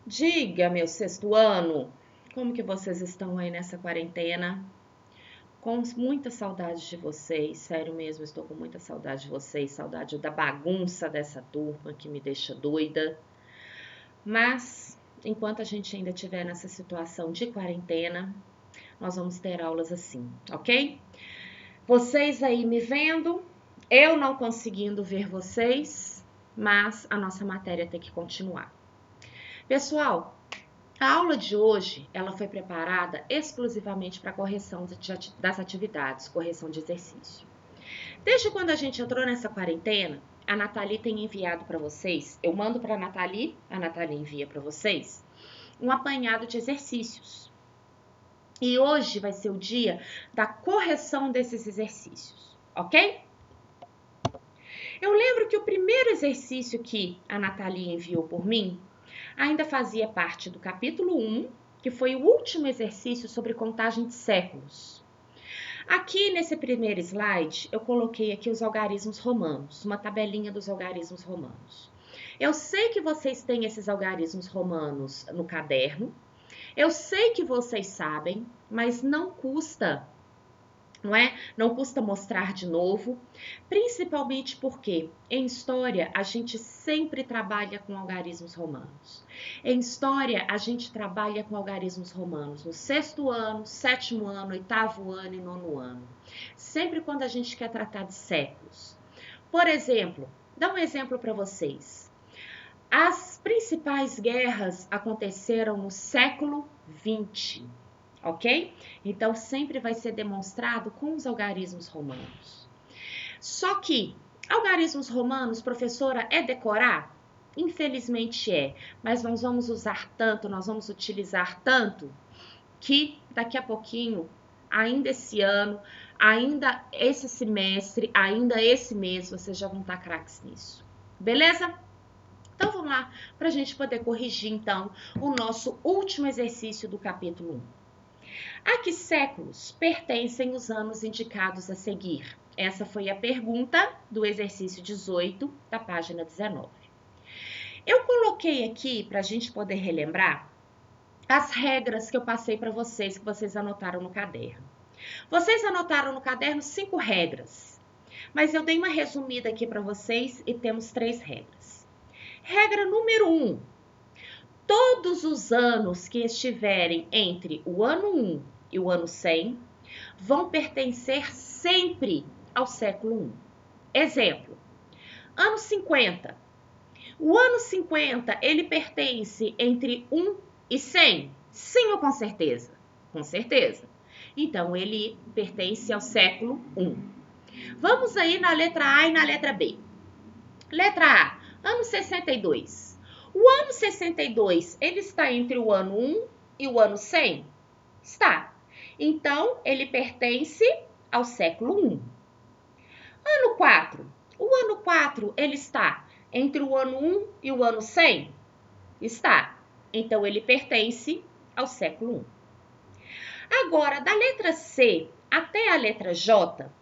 Diga, meu sexto ano, como que vocês estão aí nessa quarentena? Com muita saudade de vocês, sério mesmo, estou com muita saudade de vocês, saudade da bagunça dessa turma que me deixa doida. Mas, enquanto a gente ainda estiver nessa situação de quarentena, nós vamos ter aulas assim, ok? Vocês aí me vendo, eu não conseguindo ver vocês, mas a nossa matéria tem que continuar. Pessoal, a aula de hoje, ela foi preparada exclusivamente para correção das atividades, correção de exercício. Desde quando a gente entrou nessa quarentena, a Nathalie tem enviado para vocês, eu mando para a Nathalie envia para vocês, um apanhado de exercícios. E hoje vai ser o dia da correção desses exercícios, ok? Eu lembro que o primeiro exercício que a Nathalie enviou por mim ainda fazia parte do capítulo 1, que foi o último exercício sobre contagem de séculos. Aqui nesse primeiro slide, eu coloquei aqui os algarismos romanos, uma tabelinha dos algarismos romanos. Eu sei que vocês têm esses algarismos romanos no caderno, eu sei que vocês sabem, mas não custa, não é? Não custa mostrar de novo, principalmente porque em história a gente sempre trabalha com algarismos romanos. Em história a gente trabalha com algarismos romanos no sexto ano, sétimo ano, oitavo ano e nono ano. Sempre quando a gente quer tratar de séculos. Por exemplo, dá um exemplo para vocês. As principais guerras aconteceram no século 20. Ok? Então, sempre vai ser demonstrado com os algarismos romanos. Só que, algarismos romanos, professora, é decorar? Infelizmente é, mas nós vamos usar tanto, nós vamos utilizar tanto, que daqui a pouquinho, ainda esse ano, ainda esse semestre, ainda esse mês, vocês já vão estar craques nisso. Beleza? Então, vamos lá, para a gente poder corrigir, então, o nosso último exercício do capítulo 1. A que séculos pertencem os anos indicados a seguir? Essa foi a pergunta do exercício 18, da página 19. Eu coloquei aqui, para a gente poder relembrar, as regras que eu passei para vocês, que vocês anotaram no caderno. Vocês anotaram no caderno 5 regras, mas eu dei uma resumida aqui para vocês e temos 3 regras. Regra número 1. Todos os anos que estiverem entre o ano 1 e o ano 100 vão pertencer sempre ao século 1. Exemplo, ano 50. O ano 50, ele pertence entre 1 e 100? Sim ou com certeza? Com certeza. Então, ele pertence ao século 1. Vamos aí na letra A e na letra B. Letra A, ano 62. O ano 62, ele está entre o ano 1 e o ano 100? Está. Então, ele pertence ao século 1. Ano 4. O ano 4, ele está entre o ano 1 e o ano 100? Está. Então, ele pertence ao século 1. Agora, da letra C até a letra J,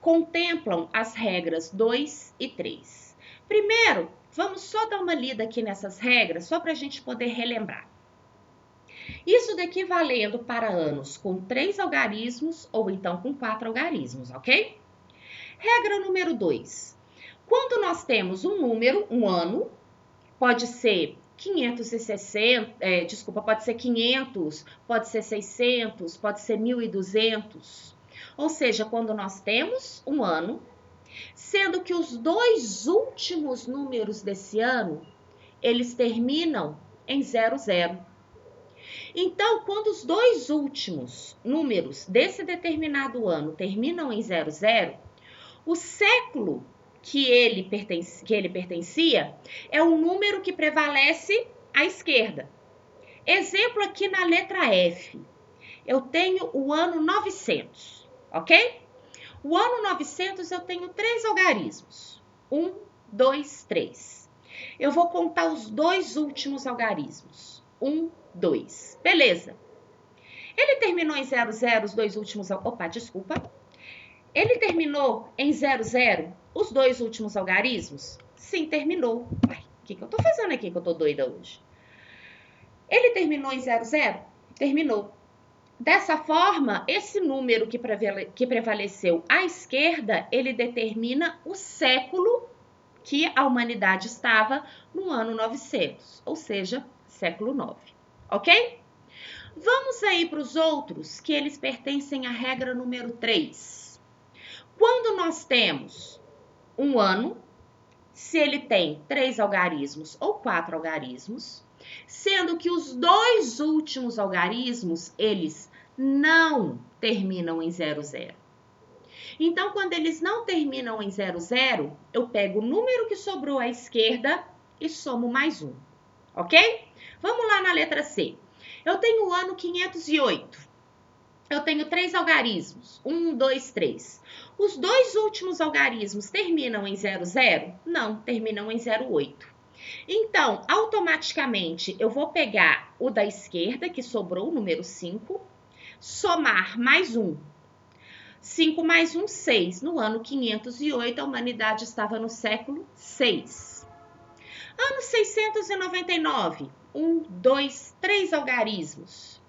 contemplam as regras 2 e 3. Primeiro, vamos só dar uma lida aqui nessas regras, só para a gente poder relembrar. Isso daqui valendo para anos com 3 algarismos ou então com 4 algarismos, ok? Regra número 2. Quando nós temos um número, um ano, pode ser 560, pode ser 500, pode ser 600, pode ser 1200. Ou seja, quando nós temos um ano, sendo que os 2 últimos números desse ano, eles terminam em 00. Então, quando os 2 últimos números desse determinado ano terminam em 00, o século que ele pertencia é um número que prevalece à esquerda. Exemplo aqui na letra F. Eu tenho o ano 900, ok? O ano 900 eu tenho 3 algarismos. 1, 2, 3. Eu vou contar os 2 últimos algarismos. 1, 2. Beleza. Ele terminou em 00 os 2 últimos... Opa, desculpa. Ele terminou em 00 os 2 últimos algarismos? Sim, terminou. Ai, o que eu tô fazendo aqui que eu tô doida hoje? Ele terminou em 00? Terminou. Dessa forma, esse número que prevaleceu à esquerda, ele determina o século que a humanidade estava no ano 900, ou seja, século 9, ok? Vamos aí para os outros, que eles pertencem à regra número 3. Quando nós temos um ano, se ele tem 3 algarismos ou 4 algarismos, sendo que os dois últimos algarismos, eles não terminam em 00. Então, quando eles não terminam em 00, eu pego o número que sobrou à esquerda e somo mais um, ok? Vamos lá na letra C. Eu tenho o ano 508. Eu tenho 3 algarismos, 1, 2, 3. Os dois últimos algarismos terminam em 00? Não, terminam em 08. Então, automaticamente, eu vou pegar o da esquerda, que sobrou, o número 5, somar mais um. 5 mais 1, 6. No ano 508, a humanidade estava no século 6. Ano 699, 1, 2, 3 algarismos.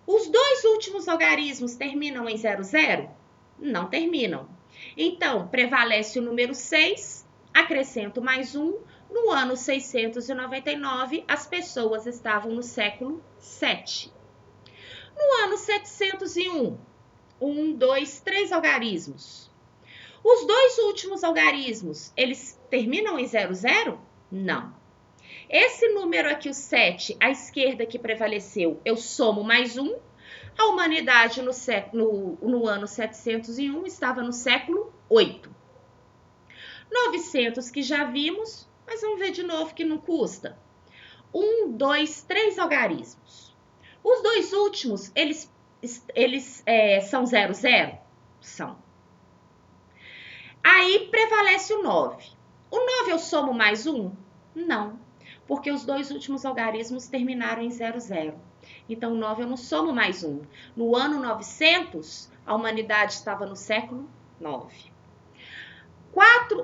Os dois últimos algarismos terminam em 00? Não terminam. Então, prevalece o número 6, acrescento mais um. No ano 699, as pessoas estavam no século 7. No ano 701, 1, 2, 3 algarismos. Os dois últimos algarismos, eles terminam em 00? Não. Esse número aqui, o 7, à esquerda que prevaleceu, eu somo mais um. A humanidade no ano 701 estava no século 8. 900 que já vimos, mas vamos ver de novo que não custa. 1, 2, 3 algarismos. Os dois últimos, eles são 00? São. Aí prevalece o 9. O 9 eu somo mais um? Não, porque os dois últimos algarismos terminaram em 00. Então, o 9 eu não somo mais um. No ano 900, a humanidade estava no século 9.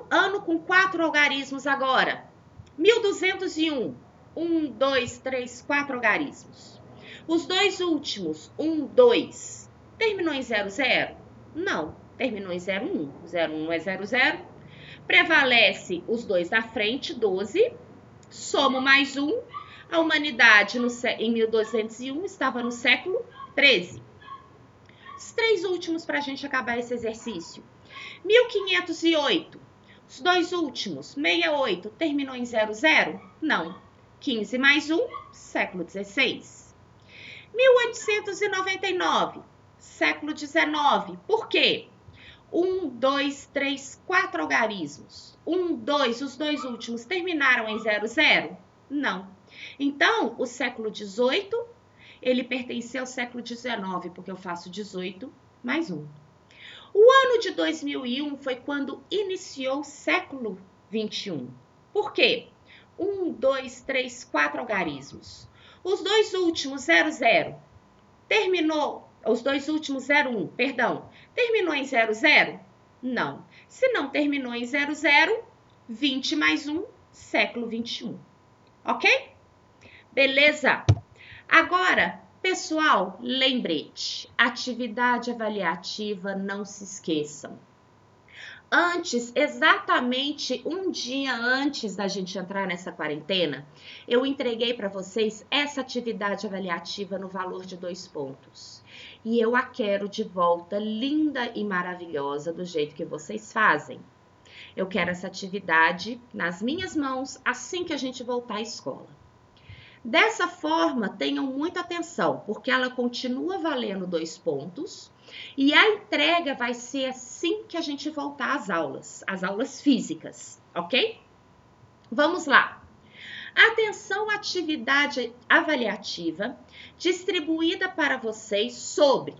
Ano com 4 algarismos agora. 1201. 1, 2, 3, 4 algarismos. Os dois últimos, 1, 2, terminou em 00? Não, terminou em 01. 01 é 00. Prevalece os dois da frente, 12. Somo mais um. A humanidade em 1201 estava no século 13. Os três últimos para a gente acabar esse exercício. 1508. Os dois últimos, 68, terminou em 00? Não. 15 mais 1, século 16. 1899, século 19. Por quê? 1, 2, 3, 4 algarismos. 1, 2, os dois últimos terminaram em 00? Não. Então, o século 18, ele pertenceu ao século 19, porque eu faço 18 mais 1. O ano de 2001 foi quando iniciou o século 21. Por quê? 1, 2, 3, 4 algarismos. Os dois últimos 00 terminou, os dois últimos 01, perdão, terminou em 00? Não. Se não terminou em 00, 20 mais 1, século 21. Ok? Beleza? Agora, pessoal, lembrete, atividade avaliativa, não se esqueçam. Antes, exatamente um dia antes da gente entrar nessa quarentena, eu entreguei para vocês essa atividade avaliativa no valor de 2 pontos. E eu a quero de volta linda e maravilhosa do jeito que vocês fazem. Eu quero essa atividade nas minhas mãos assim que a gente voltar à escola. Dessa forma, tenham muita atenção, porque ela continua valendo 2 pontos e a entrega vai ser assim que a gente voltar às aulas físicas, ok? Vamos lá. Atenção à atividade avaliativa distribuída para vocês sobre,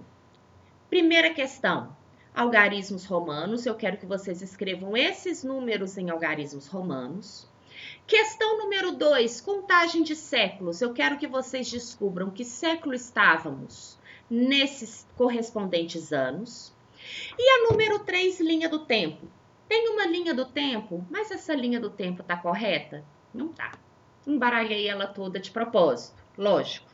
primeira questão, algarismos romanos. Eu quero que vocês escrevam esses números em algarismos romanos. Questão número 2, contagem de séculos. Eu quero que vocês descubram que século estávamos nesses correspondentes anos. E a número 3, linha do tempo. Tem uma linha do tempo, mas essa linha do tempo está correta? Não está. Embaralhei ela toda de propósito. Lógico.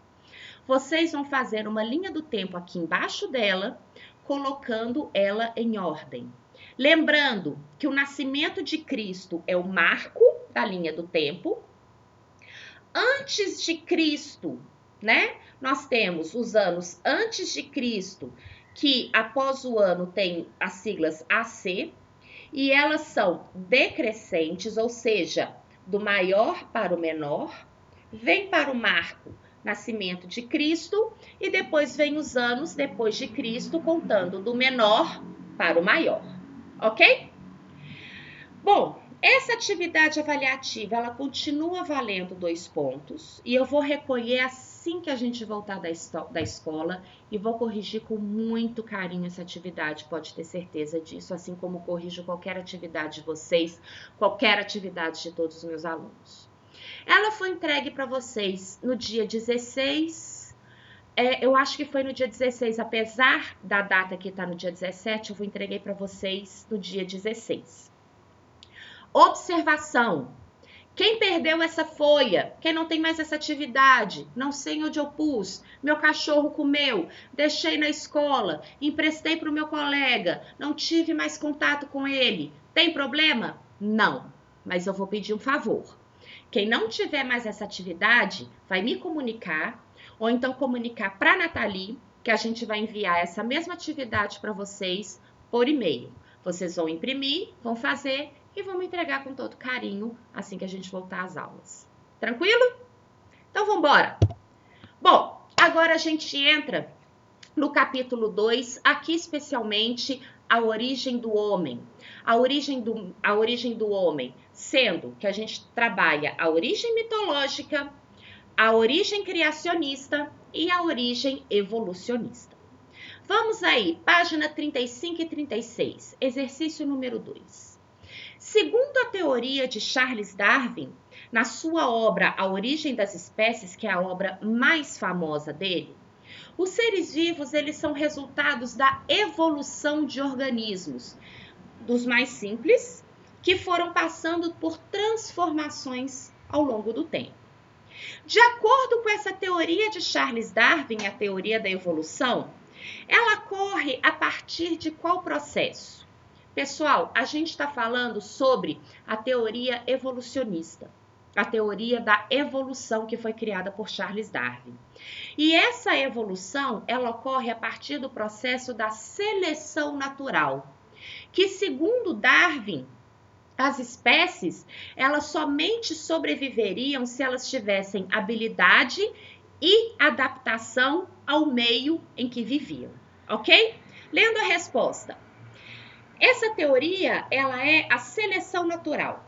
Vocês vão fazer uma linha do tempo aqui embaixo dela, colocando ela em ordem. Lembrando que o nascimento de Cristo é o marco da linha do tempo. Antes de Cristo, né? Nós temos os anos antes de Cristo, que após o ano tem as siglas AC, e elas são decrescentes, ou seja, do maior para o menor, vem para o marco nascimento de Cristo e depois vem os anos depois de Cristo, contando do menor para o maior, ok? Bom, essa atividade avaliativa, ela continua valendo 2 pontos e eu vou recolher assim que a gente voltar da escola e vou corrigir com muito carinho essa atividade, pode ter certeza disso, assim como corrijo qualquer atividade de vocês, qualquer atividade de todos os meus alunos. Ela foi entregue para vocês no dia 16, eu acho que foi no dia 16, apesar da data que está no dia 17, eu entreguei para vocês no dia 16. Observação. Quem perdeu essa folha? Quem não tem mais essa atividade? Não sei onde eu pus. Meu cachorro comeu. Deixei na escola. Emprestei para o meu colega. Não tive mais contato com ele. Tem problema? Não. Mas eu vou pedir um favor. Quem não tiver mais essa atividade, vai me comunicar. Ou então comunicar para a Nathalie, que a gente vai enviar essa mesma atividade para vocês por e-mail. Vocês vão imprimir, vão fazer e vamos entregar com todo carinho assim que a gente voltar às aulas. Tranquilo? Então, vamos embora. Bom, agora a gente entra no capítulo 2, aqui especialmente a origem do homem. A origem do homem, sendo que a gente trabalha a origem mitológica, a origem criacionista e a origem evolucionista. Vamos aí, página 35 e 36, exercício número 2. Segundo a teoria de Charles Darwin, na sua obra A Origem das Espécies, que é a obra mais famosa dele, os seres vivos eles são resultados da evolução de organismos, dos mais simples, que foram passando por transformações ao longo do tempo. De acordo com essa teoria de Charles Darwin, a teoria da evolução, ela ocorre a partir de qual processo? Pessoal, a gente está falando sobre a teoria evolucionista, a teoria da evolução que foi criada por Charles Darwin. E essa evolução, ela ocorre a partir do processo da seleção natural, que segundo Darwin, as espécies, elas somente sobreviveriam se elas tivessem habilidade e adaptação ao meio em que viviam, ok? Lendo a resposta. Essa teoria, ela é a seleção natural.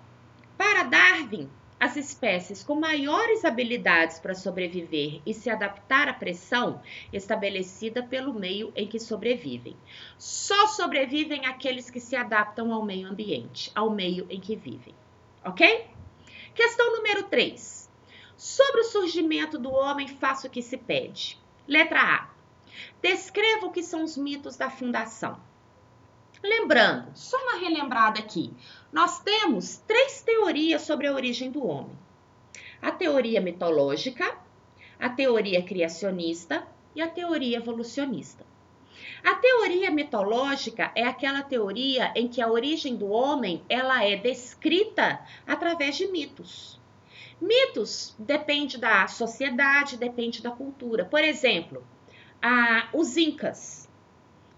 Para Darwin, as espécies com maiores habilidades para sobreviver e se adaptar à pressão estabelecida pelo meio em que sobrevivem. Só sobrevivem aqueles que se adaptam ao meio ambiente, ao meio em que vivem. Ok? Questão número 3. Sobre o surgimento do homem, faça o que se pede. Letra A. Descreva o que são os mitos da fundação. Lembrando, só uma relembrada aqui, nós temos 3 teorias sobre a origem do homem. A teoria mitológica, a teoria criacionista e a teoria evolucionista. A teoria mitológica é aquela teoria em que a origem do homem ela é descrita através de mitos. Mitos depende da sociedade, depende da cultura. Por exemplo, os incas.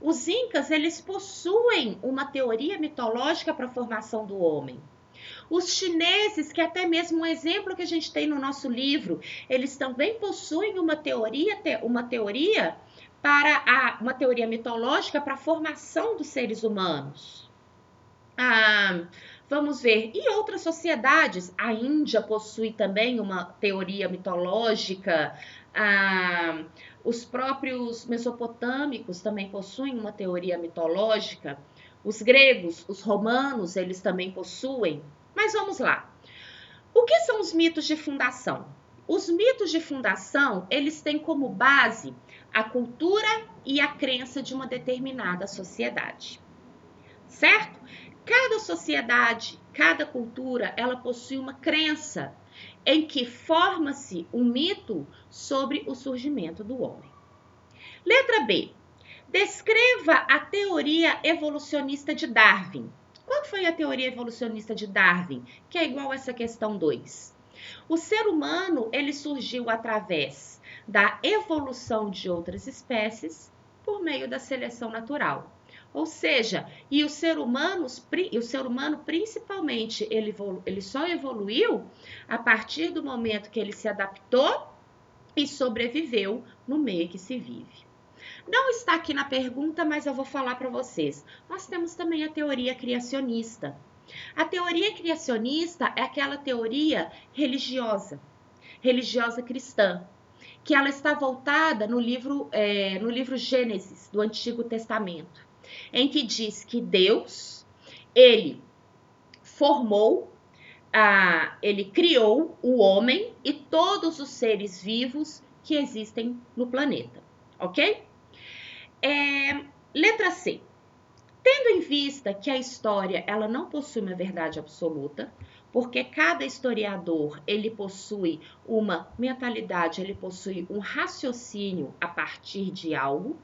Os incas, eles possuem uma teoria mitológica para a formação do homem. Os chineses, que até mesmo um exemplo que a gente tem no nosso livro, eles também possuem uma teoria mitológica para a formação dos seres humanos. Vamos ver, e outras sociedades, a Índia possui também uma teoria mitológica, os próprios mesopotâmicos também possuem uma teoria mitológica, os gregos, os romanos, eles também possuem. Mas vamos lá. O que são os mitos de fundação? Os mitos de fundação, eles têm como base a cultura e a crença de uma determinada sociedade. Certo? Cada sociedade, cada cultura, ela possui uma crença em que forma-se um mito sobre o surgimento do homem. Letra B. Descreva a teoria evolucionista de Darwin. Qual foi a teoria evolucionista de Darwin? Que é igual a essa questão 2. O ser humano, ele surgiu através da evolução de outras espécies por meio da seleção natural. Ou seja, o ser humano principalmente, ele só evoluiu a partir do momento que ele se adaptou e sobreviveu no meio que se vive. Não está aqui na pergunta, mas eu vou falar para vocês. Nós temos também a teoria criacionista. A teoria criacionista é aquela teoria religiosa cristã, que ela está voltada no livro Gênesis, do Antigo Testamento, em que diz que Deus, ele ele criou o homem e todos os seres vivos que existem no planeta, ok? Letra C. Tendo em vista que a história ela não possui uma verdade absoluta, porque cada historiador ele possui uma mentalidade, ele possui um raciocínio a partir de algo,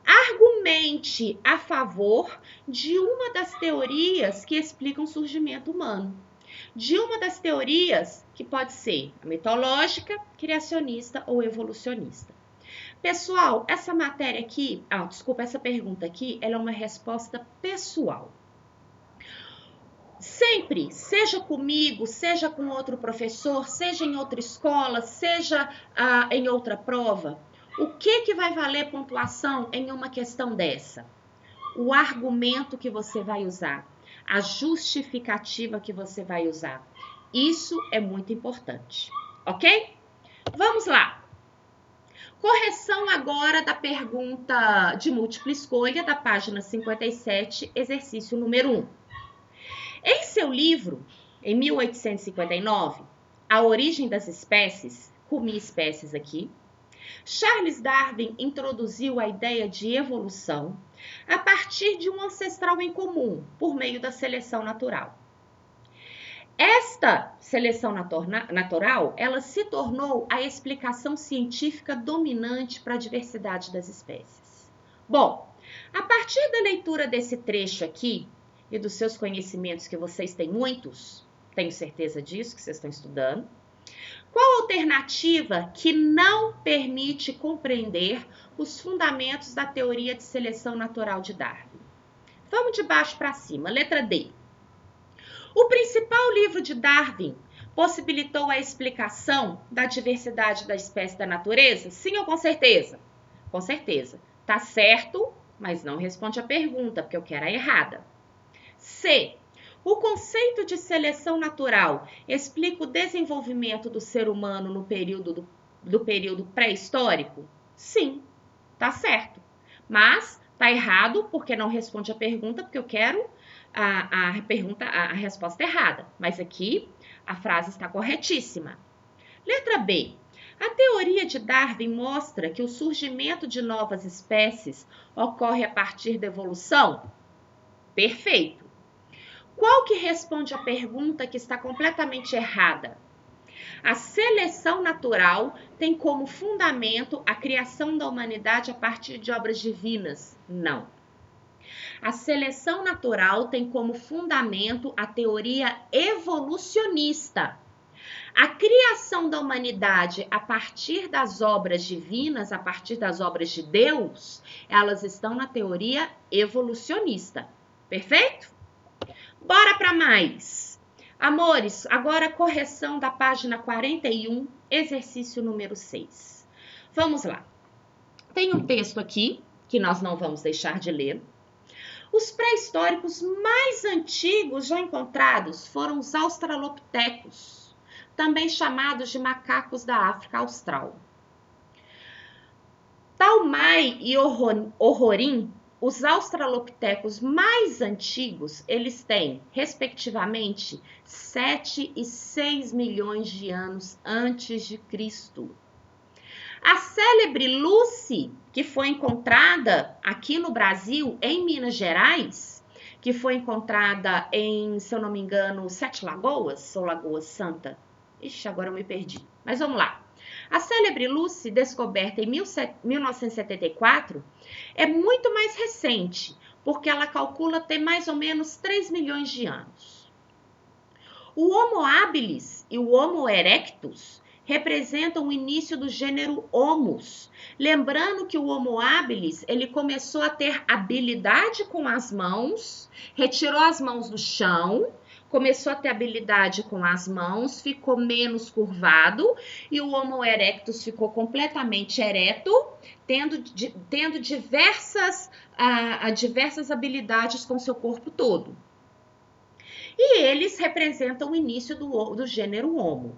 argumente a favor de uma das teorias que explicam o surgimento humano. De uma das teorias que pode ser a mitológica, criacionista ou evolucionista. Pessoal, essa matéria aqui, essa pergunta aqui, ela é uma resposta pessoal. Sempre, seja comigo, seja com outro professor, seja em outra escola, seja em outra prova, o que vai valer pontuação em uma questão dessa? O argumento que você vai usar, a justificativa que você vai usar. Isso é muito importante, ok? Vamos lá. Correção agora da pergunta de múltipla escolha da página 57, exercício número 1. Em seu livro, em 1859, A Origem das Espécies, comi espécies aqui, Charles Darwin introduziu a ideia de evolução a partir de um ancestral em comum, por meio da seleção natural. Esta seleção natural, ela se tornou a explicação científica dominante para a diversidade das espécies. Bom, a partir da leitura desse trecho aqui e dos seus conhecimentos, que vocês têm muitos, tenho certeza disso, que vocês estão estudando, qual a alternativa que não permite compreender os fundamentos da teoria de seleção natural de Darwin? Vamos de baixo para cima. Letra D. O principal livro de Darwin possibilitou a explicação da diversidade da espécie da natureza? Sim ou com certeza? Com certeza. Tá certo, mas não responde a pergunta, porque eu quero a errada. C. O conceito de seleção natural explica o desenvolvimento do ser humano no período pré-histórico? Sim, tá certo. Mas tá errado porque não responde a pergunta, porque eu quero a resposta errada. Mas aqui a frase está corretíssima. Letra B. A teoria de Darwin mostra que o surgimento de novas espécies ocorre a partir da evolução? Perfeito. Qual que responde a pergunta que está completamente errada? A seleção natural tem como fundamento a criação da humanidade a partir de obras divinas? Não. A seleção natural tem como fundamento a teoria evolucionista. A criação da humanidade a partir das obras divinas, a partir das obras de Deus, elas estão na teoria evolucionista. Perfeito? Bora para mais. Amores, agora a correção da página 41, exercício número 6. Vamos lá. Tem um texto aqui que nós não vamos deixar de ler. Os pré-históricos mais antigos já encontrados foram os australopitecos, também chamados de macacos da África Austral. Taumai e Orrorim, os australopitecos mais antigos, eles têm, respectivamente, 7 e 6 milhões de anos antes de Cristo. A célebre Lucy, que foi encontrada aqui no Brasil, em Minas Gerais, que foi encontrada em, se eu não me engano, Sete Lagoas, ou Lagoa Santa, Ixi, agora eu me perdi. Mas vamos lá. A célebre Lucy, descoberta em 1974, é muito mais recente, porque ela calcula ter mais ou menos 3 milhões de anos. O Homo habilis e o Homo erectus representam o início do gênero Homus. Lembrando que o Homo habilis, ele começou a ter habilidade com as mãos, retirou as mãos do chão, começou a ter habilidade com as mãos, ficou menos curvado, e o Homo erectus ficou completamente ereto, tendo diversas habilidades com seu corpo todo. E eles representam o início do gênero Homo.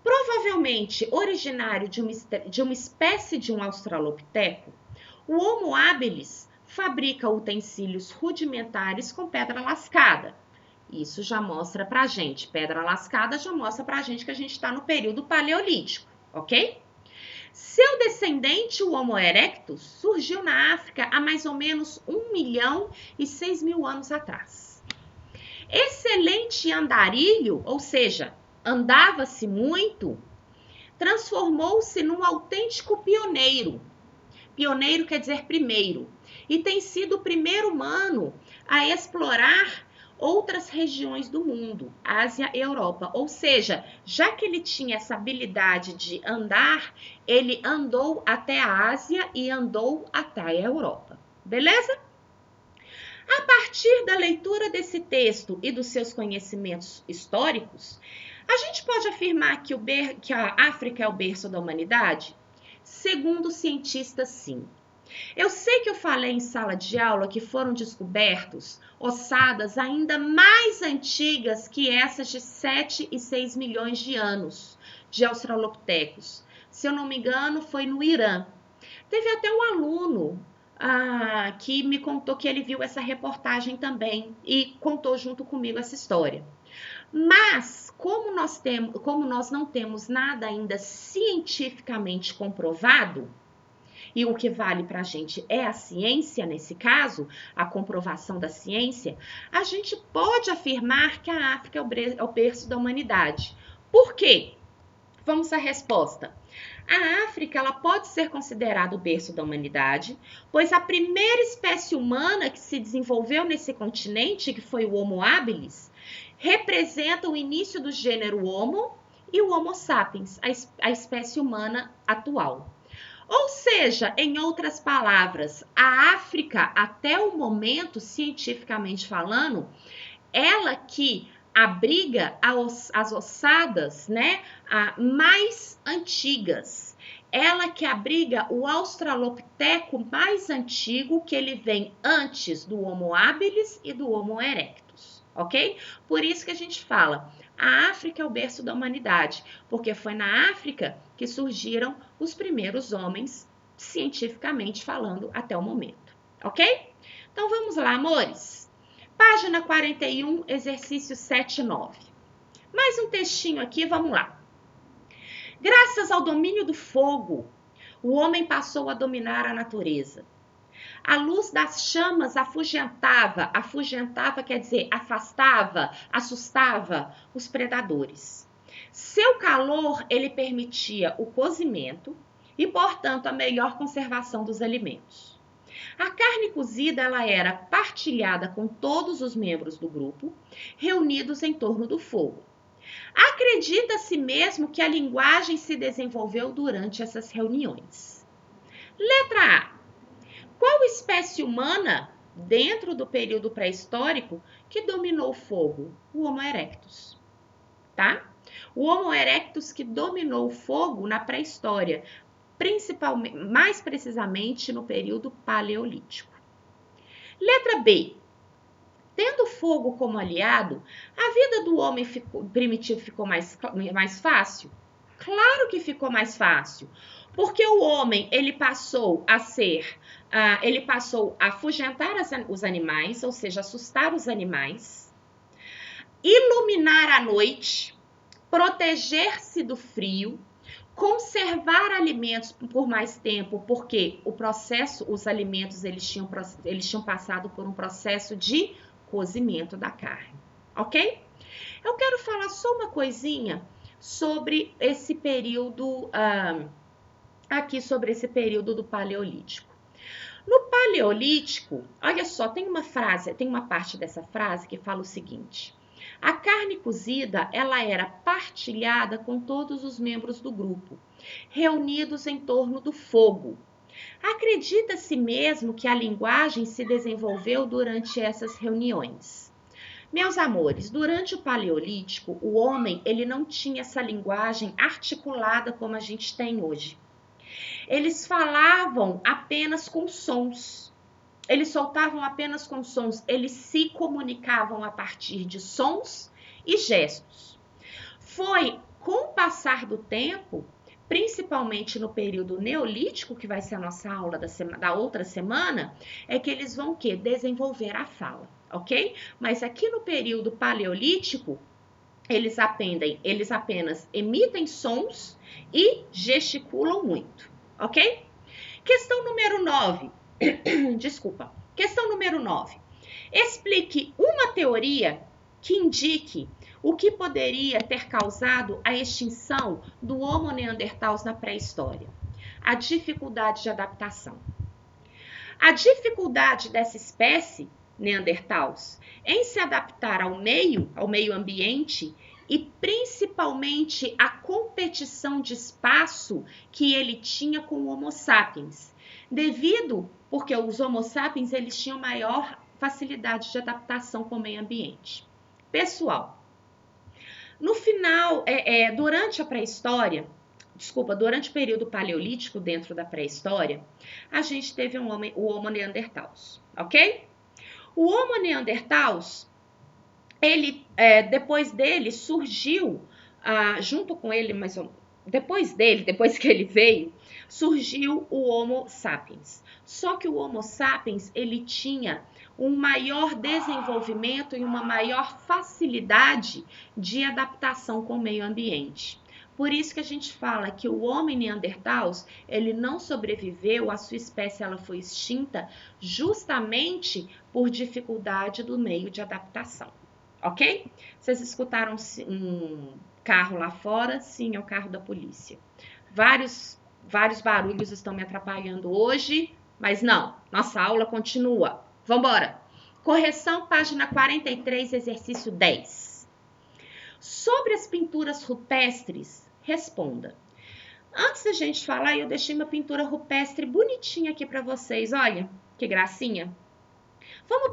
Provavelmente originário de uma espécie de um australopiteco, o Homo habilis fabrica utensílios rudimentares com pedra lascada. Isso já mostra pra gente, pedra lascada já mostra pra gente que a gente está no período paleolítico, ok? Seu descendente, o Homo erectus, surgiu na África há mais ou menos 1.006.000 anos atrás. Excelente andarilho, ou seja, andava-se muito, transformou-se num autêntico pioneiro. Pioneiro quer dizer primeiro. E tem sido o primeiro humano a explorar outras regiões do mundo, Ásia e Europa. Ou seja, já que ele tinha essa habilidade de andar, ele andou até a Ásia e andou até a Europa. Beleza? A partir da leitura desse texto e dos seus conhecimentos históricos, a gente pode afirmar que a África é o berço da humanidade? Segundo cientistas, sim. Eu sei que eu falei em sala de aula que foram descobertos ossadas ainda mais antigas que essas de 7 e 6 milhões de anos de australopitecos. Se eu não me engano, foi no Irã. Teve até um aluno que me contou que ele viu essa reportagem também e contou junto comigo essa história. Mas, como nós não temos nada ainda cientificamente comprovado, e o que vale para a gente é a ciência, nesse caso, a comprovação da ciência, a gente pode afirmar que a África é o berço da humanidade. Por quê? Vamos à resposta. A África ela pode ser considerada o berço da humanidade, pois a primeira espécie humana que se desenvolveu nesse continente, que foi o Homo habilis, representa o início do gênero Homo e o Homo sapiens, a espécie humana atual. Ou seja, em outras palavras, a África, até o momento, cientificamente falando, ela que abriga as ossadas, né, mais antigas. Ela que abriga o australopiteco mais antigo, que ele vem antes do Homo habilis e do Homo erectus, ok? Por isso que a gente fala, a África é o berço da humanidade, porque foi na África que surgiram os primeiros homens, cientificamente falando, até o momento, ok? Então vamos lá, amores. Página 41, exercício 7-9. Mais um textinho aqui, vamos lá. Graças ao domínio do fogo, o homem passou a dominar a natureza. A luz das chamas afugentava quer dizer afastava, assustava os predadores. Seu calor, ele permitia o cozimento e, portanto, a melhor conservação dos alimentos. A carne cozida ela era partilhada com todos os membros do grupo, reunidos em torno do fogo. Acredita-se mesmo que a linguagem se desenvolveu durante essas reuniões. Letra A. Qual espécie humana, dentro do período pré-histórico, que dominou o fogo? O Homo erectus, tá? O Homo erectus que dominou o fogo na pré-história, principalmente, mais precisamente no período paleolítico. Letra B. Tendo o fogo como aliado, a vida do homem primitivo ficou mais fácil? Claro que ficou mais fácil, porque o homem ele passou a afugentar os animais, ou seja, assustar os animais, iluminar a noite, proteger-se do frio, conservar alimentos por mais tempo, porque os alimentos eles tinham passado por um processo de cozimento da carne, ok? Eu quero falar só uma coisinha sobre esse período, aqui sobre esse período do Paleolítico. No Paleolítico, olha só, tem uma parte dessa frase que fala o seguinte: a carne cozida, ela era partilhada com todos os membros do grupo, reunidos em torno do fogo. Acredita-se mesmo que a linguagem se desenvolveu durante essas reuniões. Meus amores, durante o Paleolítico, o homem ele não tinha essa linguagem articulada como a gente tem hoje. Eles falavam apenas com sons. Eles soltavam apenas com sons. Eles se comunicavam a partir de sons e gestos. Foi com o passar do tempo, principalmente no período neolítico, que vai ser a nossa aula da outra semana, é que eles vão desenvolver a fala, ok? Mas aqui no período paleolítico, eles apenas emitem sons e gesticulam muito, ok? Questão número 9. Desculpa. Questão número 9. Explique uma teoria que indique o que poderia ter causado a extinção do Homo neanderthals na pré-história. A dificuldade de adaptação. A dificuldade dessa espécie, neanderthals, em se adaptar ao meio ambiente e principalmente a competição de espaço que ele tinha com o Homo sapiens, porque os Homo sapiens eles tinham maior facilidade de adaptação com o meio ambiente. Pessoal, no final, durante a pré-história, durante o período paleolítico dentro da pré-história, a gente teve o Homo neanderthals, ok? O Homo neanderthals, depois dele surgiu, junto com ele, depois que ele veio, surgiu o Homo sapiens. Só que o Homo sapiens, ele tinha um maior desenvolvimento e uma maior facilidade de adaptação com o meio ambiente. Por isso que a gente fala que o homem neanderthals, ele não sobreviveu, a sua espécie ela foi extinta justamente por dificuldade do meio de adaptação, ok? Vocês escutaram um carro lá fora? Sim, é o carro da polícia. Vários barulhos estão me atrapalhando hoje, mas não, nossa aula continua. Vamos embora. Correção, página 43, exercício 10. Sobre as pinturas rupestres, responda. Antes da gente falar, eu deixei uma pintura rupestre bonitinha aqui para vocês. Olha, que gracinha. Vamos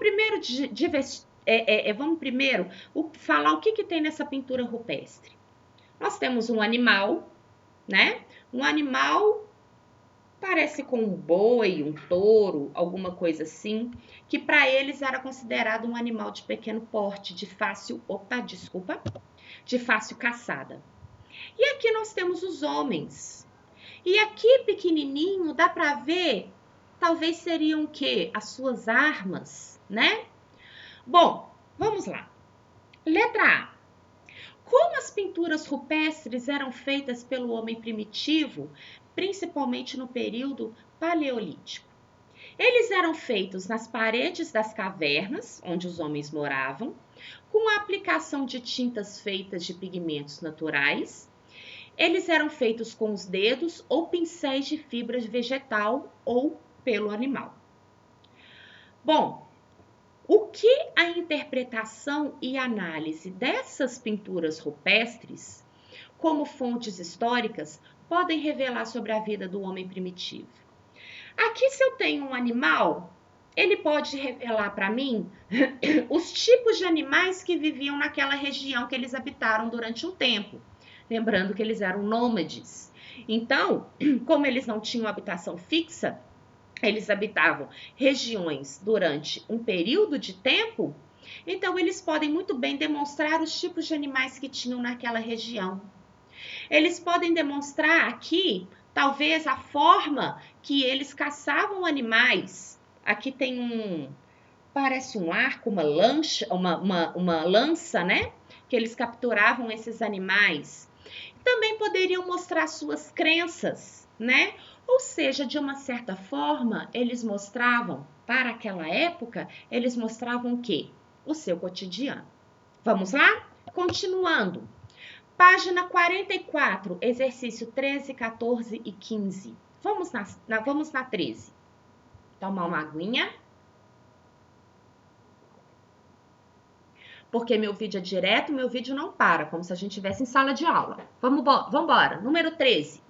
primeiro falar o que tem nessa pintura rupestre. Nós temos um animal, né? Um animal parece com um boi, um touro, alguma coisa assim, que para eles era considerado um animal de pequeno porte, de fácil caçada. E aqui nós temos os homens. E aqui pequenininho dá para ver, talvez seriam o quê? As suas armas, né? Bom, vamos lá. Letra A. Como as pinturas rupestres eram feitas pelo homem primitivo, principalmente no período paleolítico? Eles eram feitos nas paredes das cavernas, onde os homens moravam, com a aplicação de tintas feitas de pigmentos naturais. Eles eram feitos com os dedos ou pincéis de fibra vegetal ou pelo animal. Bom, o que a interpretação e análise dessas pinturas rupestres, como fontes históricas, podem revelar sobre a vida do homem primitivo? Aqui, se eu tenho um animal, ele pode revelar para mim os tipos de animais que viviam naquela região que eles habitaram durante um tempo. Lembrando que eles eram nômades. Então, como eles não tinham habitação fixa, eles habitavam regiões durante um período de tempo, então eles podem muito bem demonstrar os tipos de animais que tinham naquela região. Eles podem demonstrar aqui, talvez, a forma que eles caçavam animais. Aqui tem parece um arco, uma lança, né? Que eles capturavam esses animais. Também poderiam mostrar suas crenças, né? Ou seja, de uma certa forma, eles mostravam, para aquela época, eles mostravam o quê? O seu cotidiano. Vamos lá? Continuando. Página 44, exercício 13, 14 e 15. Vamos na 13. Tomar uma aguinha. Porque meu vídeo é direto, meu vídeo não para, como se a gente estivesse em sala de aula. Vamos embora. Número 13.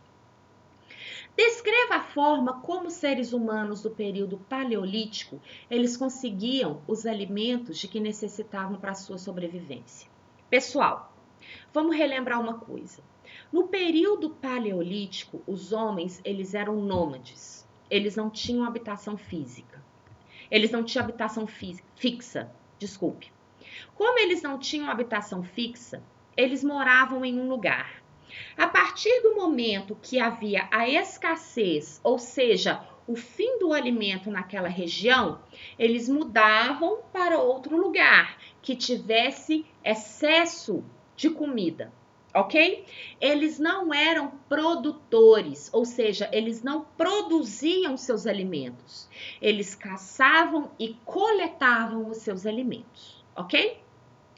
Descreva a forma como os seres humanos do período paleolítico, eles conseguiam os alimentos de que necessitavam para a sua sobrevivência. Pessoal, vamos relembrar uma coisa. No período paleolítico, os homens, eles eram nômades. Eles não tinham habitação física. Eles não tinham habitação fixa, desculpe. Como eles não tinham habitação fixa, eles moravam em um lugar. A partir do momento que havia a escassez, ou seja, o fim do alimento naquela região, eles mudavam para outro lugar que tivesse excesso de comida, ok? Eles não eram produtores, ou seja, eles não produziam seus alimentos. Eles caçavam e coletavam os seus alimentos, ok?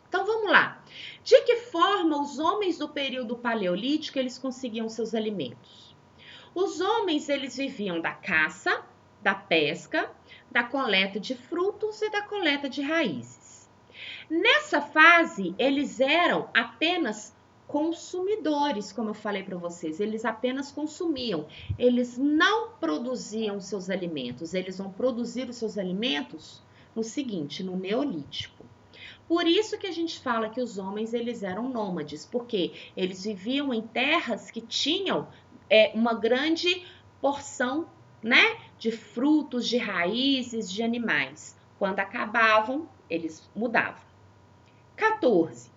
Então, vamos lá. De que forma os homens do período paleolítico, eles conseguiam seus alimentos? Os homens, eles viviam da caça, da pesca, da coleta de frutos e da coleta de raízes. Nessa fase, eles eram apenas consumidores, como eu falei para vocês. Eles apenas consumiam. Eles não produziam seus alimentos. Eles vão produzir os seus alimentos no seguinte, no Neolítico. Por isso que a gente fala que os homens, eles eram nômades, porque eles viviam em terras que tinham uma grande porção, né, de frutos, de raízes, de animais. Quando acabavam, eles mudavam. 14.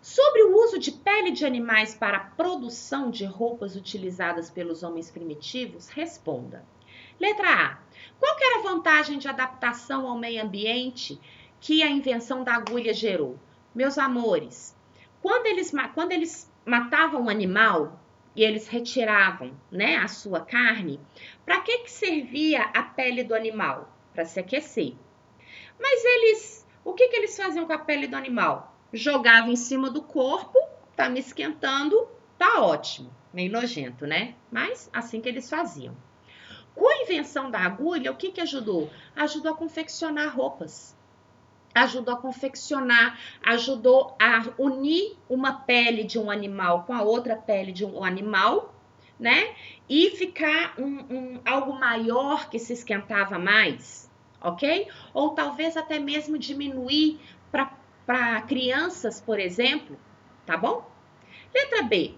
Sobre o uso de pele de animais para a produção de roupas utilizadas pelos homens primitivos, responda. Letra A. Qual que era a vantagem de adaptação ao meio ambiente que a invenção da agulha gerou? Meus amores, quando eles matavam um animal e eles retiravam, né, a sua carne, para que servia a pele do animal? Para se aquecer. Mas o que eles faziam com a pele do animal? Jogavam em cima do corpo, tá me esquentando, tá ótimo. Meio nojento, né? Mas assim que eles faziam. Com a invenção da agulha, o que ajudou? Ajudou a confeccionar roupas. Ajudou a confeccionar, ajudou a unir uma pele de um animal com a outra pele de um animal, né? E ficar algo maior que se esquentava mais, ok? Ou talvez até mesmo diminuir para crianças, por exemplo, tá bom? Letra B.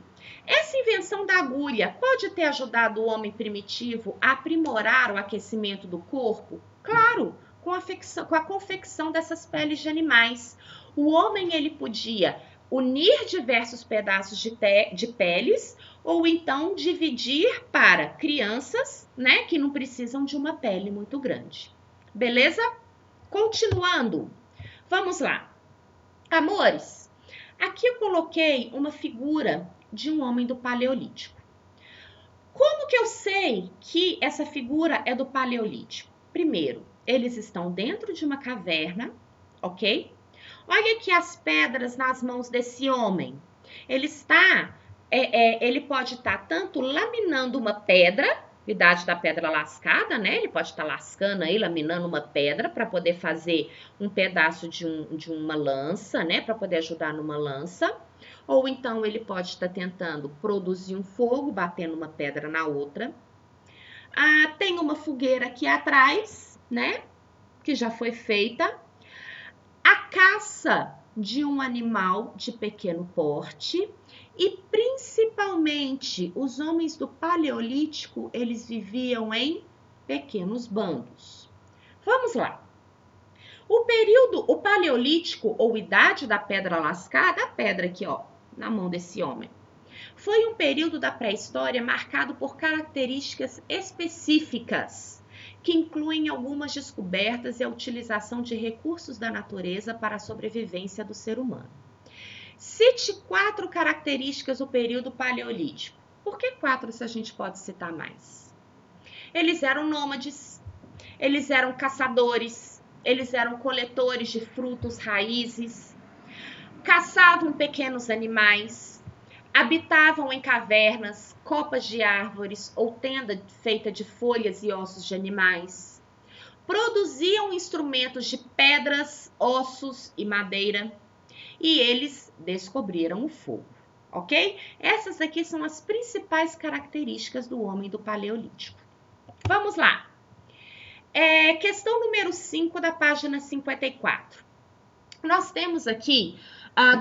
Essa invenção da agulha pode ter ajudado o homem primitivo a aprimorar o aquecimento do corpo? Claro! Com a confecção dessas peles de animais. O homem, ele podia unir diversos pedaços de peles ou então dividir para crianças, né, que não precisam de uma pele muito grande. Beleza? Continuando. Vamos lá. Amores, aqui eu coloquei uma figura de um homem do Paleolítico. Como que eu sei que essa figura é do Paleolítico? Primeiro, eles estão dentro de uma caverna, ok? Olha aqui as pedras nas mãos desse homem. Ele pode estar tanto laminando uma pedra, idade da pedra lascada, né? Ele pode estar lascando aí, laminando uma pedra para poder fazer um pedaço de uma lança, né? Para poder ajudar numa lança. Ou então ele pode estar tentando produzir um fogo, batendo uma pedra na outra. Tem uma fogueira aqui atrás, né, que já foi feita. A caça de um animal de pequeno porte e principalmente os homens do Paleolítico, eles viviam em pequenos bandos. Vamos lá. O Paleolítico ou Idade da Pedra Lascada, a pedra aqui, ó, na mão desse homem, foi um período da pré-história marcado por características específicas, que incluem algumas descobertas e a utilização de recursos da natureza para a sobrevivência do ser humano. Cite 4 características do período paleolítico. Por que 4 se a gente pode citar mais? Eles eram nômades, eles eram caçadores, eles eram coletores de frutos, raízes. caçavam pequenos animais, habitavam em cavernas, copas de árvores ou tenda feita de folhas e ossos de animais, produziam instrumentos de pedras, ossos e madeira, e eles descobriram o fogo, ok? Essas aqui são as principais características do homem do Paleolítico. Vamos lá. Questão número 5 da página 54. Nós temos aqui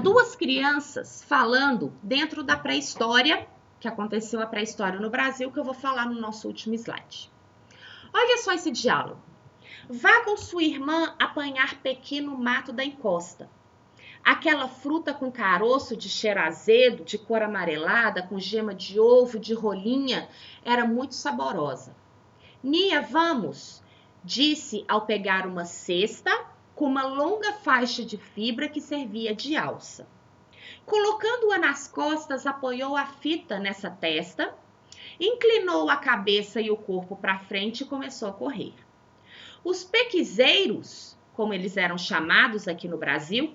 duas crianças falando dentro da pré-história, que aconteceu a pré-história no Brasil, que eu vou falar no nosso último slide. Olha só esse diálogo. Vá com sua irmã apanhar pequi no mato da encosta. Aquela fruta com caroço de cheiro azedo, de cor amarelada, com gema de ovo, de rolinha, era muito saborosa. Nia, vamos, disse ao pegar uma cesta com uma longa faixa de fibra que servia de alça. Colocando-a nas costas, apoiou a fita nessa testa, inclinou a cabeça e o corpo para frente e começou a correr. Os pequizeiros, como eles eram chamados aqui no Brasil,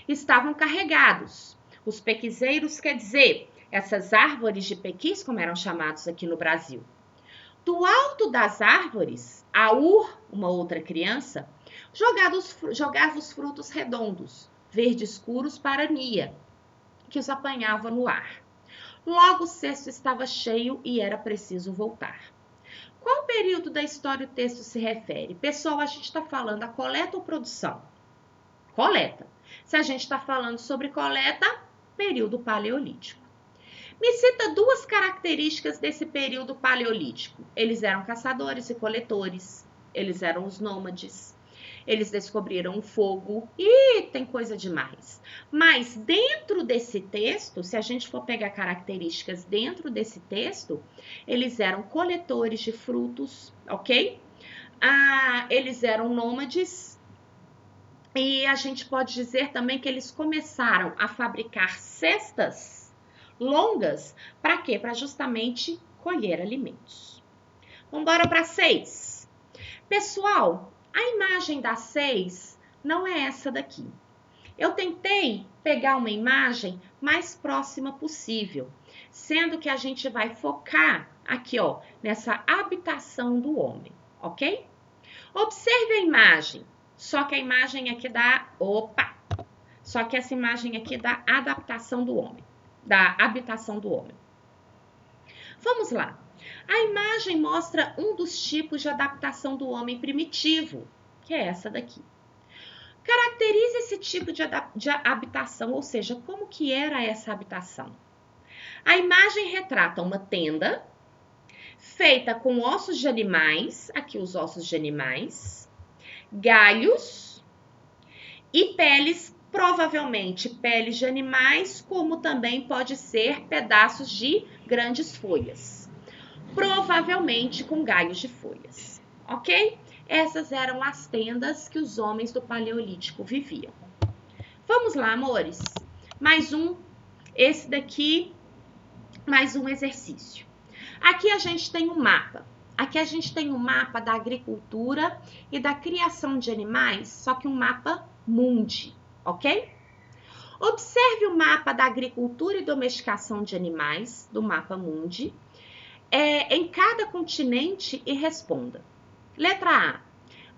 estavam carregados. Os pequizeiros quer dizer essas árvores de pequis, como eram chamados aqui no Brasil. Do alto das árvores, Aur, uma outra criança, jogava os frutos redondos, verde escuros para Nia, que os apanhava no ar. Logo o cesto estava cheio e era preciso voltar. Qual período da história o texto se refere? Pessoal, a gente está falando a coleta ou produção? Coleta. Se a gente está falando sobre coleta, período paleolítico. Me cita duas características desse período paleolítico. Eles eram caçadores e coletores, eles eram os nômades, eles descobriram o fogo e tem coisa demais. Mas dentro desse texto, se a gente for pegar características dentro desse texto, eles eram coletores de frutos, ok? Eles eram nômades e a gente pode dizer também que eles começaram a fabricar cestas longas, para quê? Para justamente colher alimentos. Vamos embora para 6. Pessoal, a imagem da 6 não é essa daqui. Eu tentei pegar uma imagem mais próxima possível, sendo que a gente vai focar aqui, ó, nessa habitação do homem, ok? Observe a imagem, só que a imagem aqui só que essa imagem aqui da adaptação do homem, da habitação do homem. Vamos lá. A imagem mostra um dos tipos de adaptação do homem primitivo, que é essa daqui. Caracteriza esse tipo de habitação, ou seja, como que era essa habitação. A imagem retrata uma tenda feita com ossos de animais, aqui os ossos de animais, galhos e peles, provavelmente peles de animais, como também pode ser pedaços de grandes folhas, provavelmente com galhos de folhas, ok? Essas eram as tendas que os homens do Paleolítico viviam. Vamos lá, amores. Mais um, esse daqui, mais um exercício. Aqui a gente tem um mapa. Aqui a gente tem um mapa da agricultura e da criação de animais, só que um mapa mundi, ok? Observe o mapa da agricultura e domesticação de animais, do mapa mundi, em cada continente e responda. Letra A.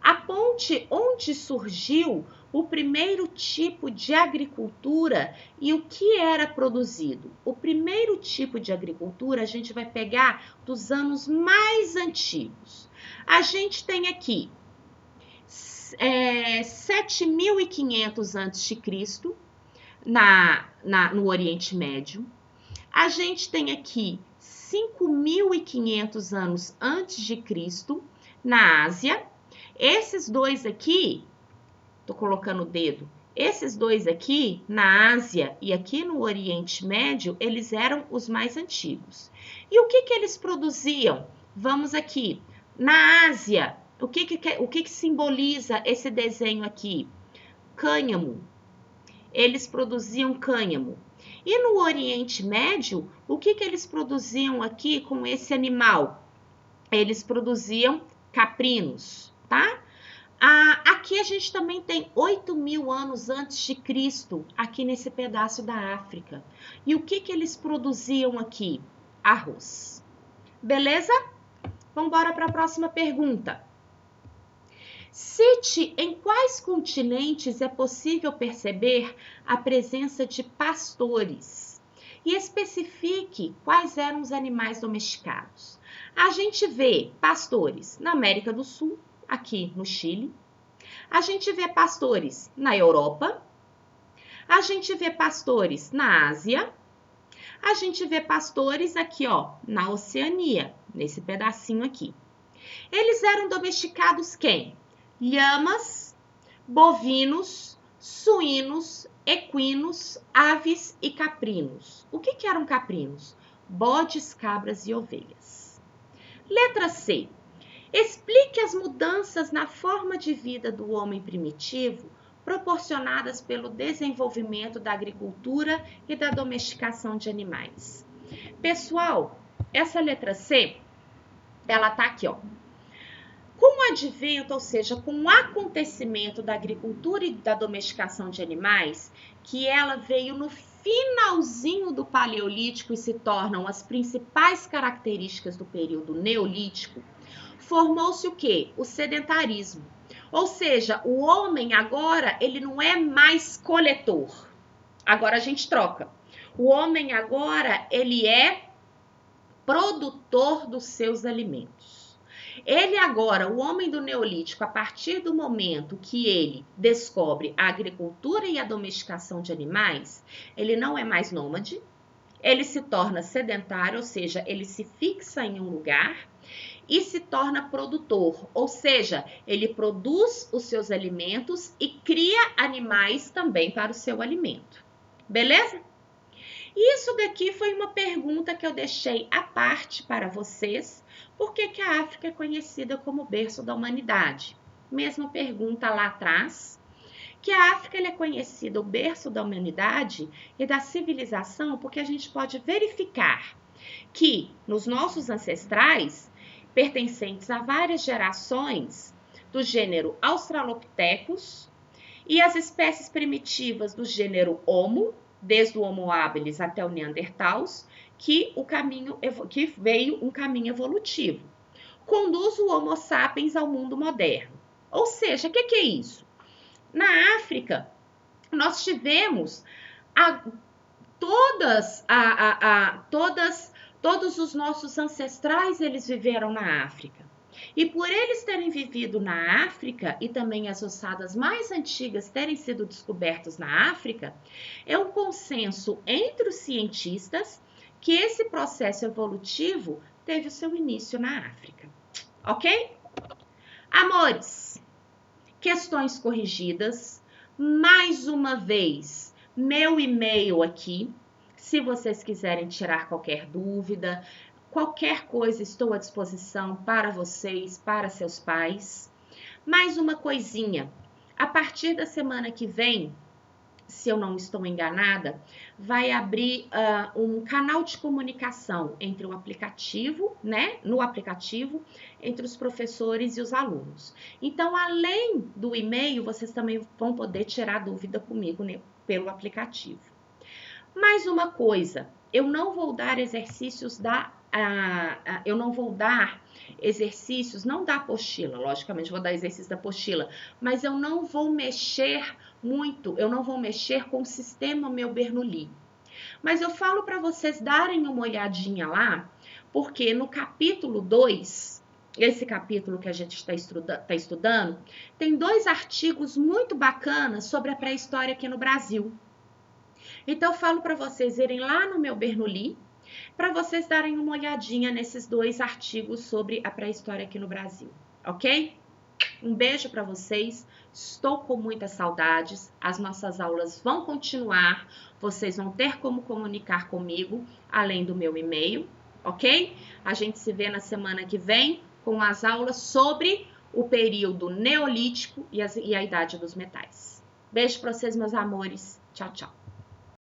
Aponte onde surgiu o primeiro tipo de agricultura e o que era produzido. O primeiro tipo de agricultura a gente vai pegar dos anos mais antigos. A gente tem aqui 7.500 a.C. no Oriente Médio. A gente tem aqui 5.500 anos antes de Cristo na Ásia. Esses dois aqui, tô colocando o dedo, esses dois aqui na Ásia e aqui no Oriente Médio, eles eram os mais antigos. E o que eles produziam? Vamos aqui, na Ásia, o que simboliza esse desenho aqui? Cânhamo. Eles produziam cânhamo. E no Oriente Médio, o que eles produziam aqui com esse animal? Eles produziam caprinos, tá? Aqui a gente também tem 8.000 anos antes de Cristo, aqui nesse pedaço da África. E o que eles produziam aqui? Arroz. Beleza? Vamos embora para a próxima pergunta. Cite em quais continentes é possível perceber a presença de pastores e especifique quais eram os animais domesticados. A gente vê pastores na América do Sul, aqui no Chile. A gente vê pastores na Europa. A gente vê pastores na Ásia. A gente vê pastores aqui, ó, na Oceania, nesse pedacinho aqui. Eles eram domesticados quem? Lhamas, bovinos, suínos, equinos, aves e caprinos. O que eram caprinos? Bodes, cabras e ovelhas. Letra C. Explique as mudanças na forma de vida do homem primitivo proporcionadas pelo desenvolvimento da agricultura e da domesticação de animais. Pessoal, essa letra C, ela tá aqui, ó. Com o advento, ou seja, com o acontecimento da agricultura e da domesticação de animais, que ela veio no finalzinho do Paleolítico e se tornam as principais características do período Neolítico, formou-se o quê? O sedentarismo. Ou seja, o homem agora, ele não é mais coletor. Agora a gente troca. O homem agora, ele é produtor dos seus alimentos. Ele agora, o homem do Neolítico, a partir do momento que ele descobre a agricultura e a domesticação de animais, ele não é mais nômade, ele se torna sedentário, ou seja, ele se fixa em um lugar e se torna produtor, ou seja, ele produz os seus alimentos e cria animais também para o seu alimento. Beleza? Isso daqui foi uma pergunta que eu deixei à parte para vocês. Por que a África é conhecida como berço da humanidade? Mesma pergunta lá atrás. Que a África é conhecida o berço da humanidade e da civilização porque a gente pode verificar que nos nossos ancestrais, pertencentes a várias gerações do gênero Australopithecus e as espécies primitivas do gênero Homo, desde o Homo habilis até o Neanderthals, que veio um caminho evolutivo. Conduz o Homo sapiens ao mundo moderno. Ou seja, o que é isso? Na África, nós tivemos todos os nossos ancestrais, eles viveram na África. E por eles terem vivido na África e também as ossadas mais antigas terem sido descobertas na África, é um consenso entre os cientistas que esse processo evolutivo teve o seu início na África. Ok? Amores, questões corrigidas. Mais uma vez, meu e-mail aqui. Se vocês quiserem tirar qualquer dúvida, qualquer coisa, estou à disposição para vocês, para seus pais. Mais uma coisinha. A partir da semana que vem, se eu não estou enganada, vai abrir um canal de comunicação entre o aplicativo, né? No aplicativo, entre os professores e os alunos. Então, além do e-mail, vocês também vão poder tirar dúvida comigo, né, pelo aplicativo. Mais uma coisa, eu não vou dar exercícios não da apostila, logicamente vou dar exercício da apostila, mas eu não vou mexer muito, eu não vou mexer com o sistema meu Bernoulli. Mas eu falo para vocês darem uma olhadinha lá, porque no capítulo 2, esse capítulo que a gente está estudando, tem 2 artigos muito bacanas sobre a pré-história aqui no Brasil. Então, eu falo para vocês irem lá no meu Bernoulli, para vocês darem uma olhadinha nesses 2 artigos sobre a pré-história aqui no Brasil, ok? Um beijo para vocês, estou com muitas saudades, as nossas aulas vão continuar, vocês vão ter como comunicar comigo, além do meu e-mail, ok? A gente se vê na semana que vem com as aulas sobre o período neolítico e a idade dos metais. Beijo para vocês, meus amores. Tchau, tchau.